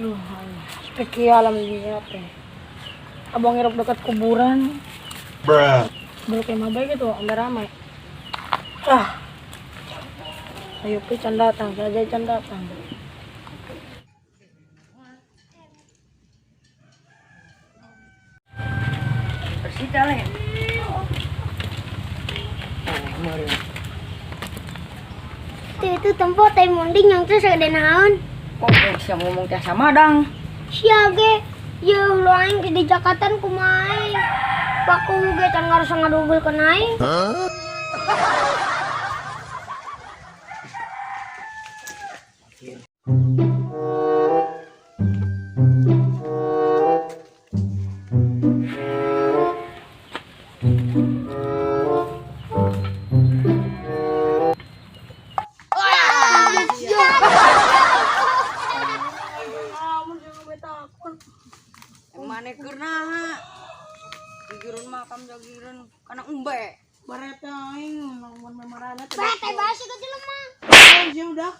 Aduh, spesial alhamdulillah teh. Abang ngerok dekat kuburan. Bruh. Dulu kayak mabay gitu, udah ramai. Ah, ayo can datang, saja can datang. Bersih kali. Itu tempat teh munding yang terus ada naon. Oh, siapa ngomong teh sama dang. Siage, ya lu aing di Jakarta kumaha. Paku ge can harus ngadugul ke naing. Mana kerna? Gigireun makam jagireun kana umbe. Bareta aing mun memarana teh. Teh basi ke jelema. Ya udah.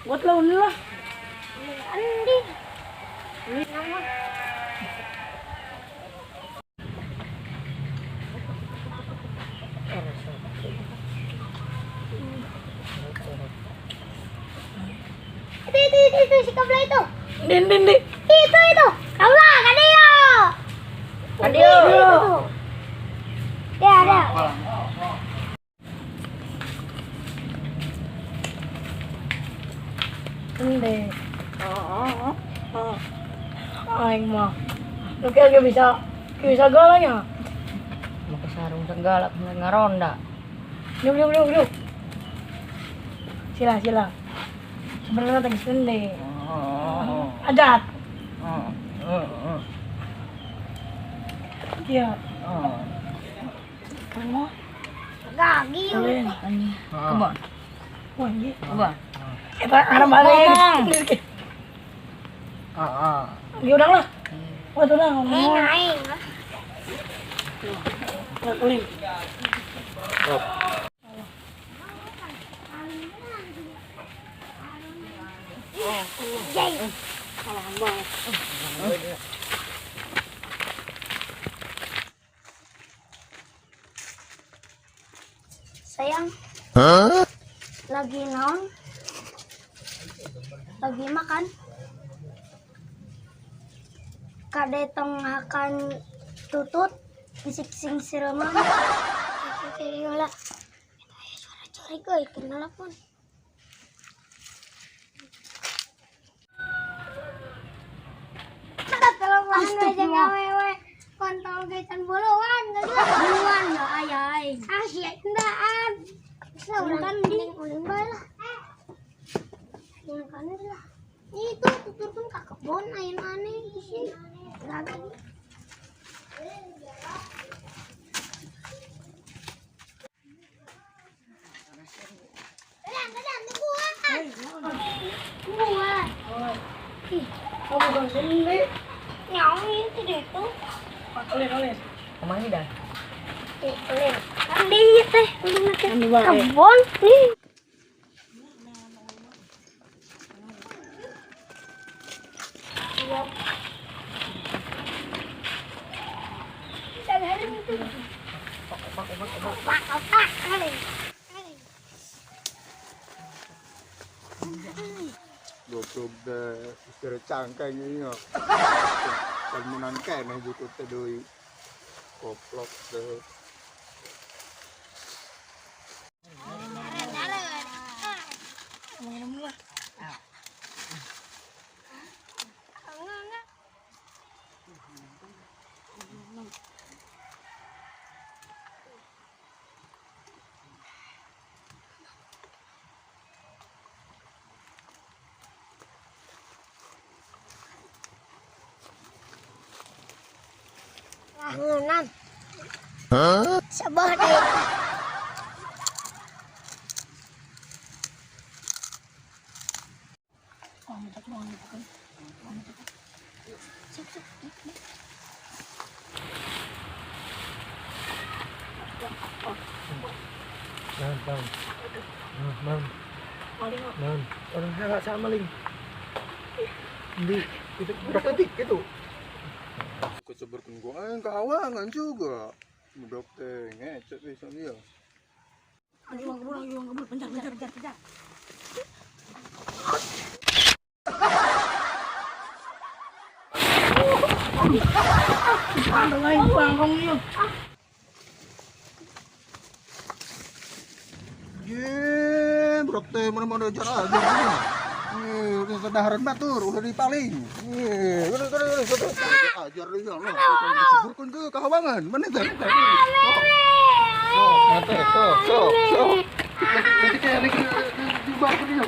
Buat lawan lah. Andi. Itu si kabla itu. Din. Itu. Kabla, kadio. Kadio. Ya, ada. Ende. Aing mah. Lu kayak bisa galanya. Mau ke sarung segala ngaronda. Yuk. Sila. Sebenarnya tadi sende. Adat. Iya. Kamu Gagi. kalian ani. Kemana? Wah, ini. Apa? Kita arah balik. Ya udah lah. Wah, udah ngomong. Aing. Kalian. Jai. Sayang. Lagi naon? Lagi makan? Kade tong akan tutut bisik sing sireman. Oke, lah. Suara corik euy kenal pun. Aja ngawewe kontol gecan buluan buluan lo ayai asyik ndaan kan mending ulin bae lah yang kan lah itu tuturkan ka kebon ayeun aneh di sini lagi buat Kamu bang sende. nyong itu deh tuh Kalian. Kemana dah? Kalian kan dia teh Andi bae. kebon nih Goblok deh, istirahat cangkang ini ya. Kalmunan kene butuh teh deui. Goblok deh. Ngenam. Sabah deh. Maling. Orang saya sama maling. Di itu berapa detik itu? Keseberkan gua kawangan juga. Mudok teh ngecek bisa dia. Ayo kebun, penjar. Ada lain bangkong yuk. Ye, brok teh mana-mana ajar aja. Udah kedaharan batur, udah dipaling. Udah ajar dia loh. Keseberkan ke kawangan. Mana teh? Mate, sok. Nanti kayak lagi di bawah dia.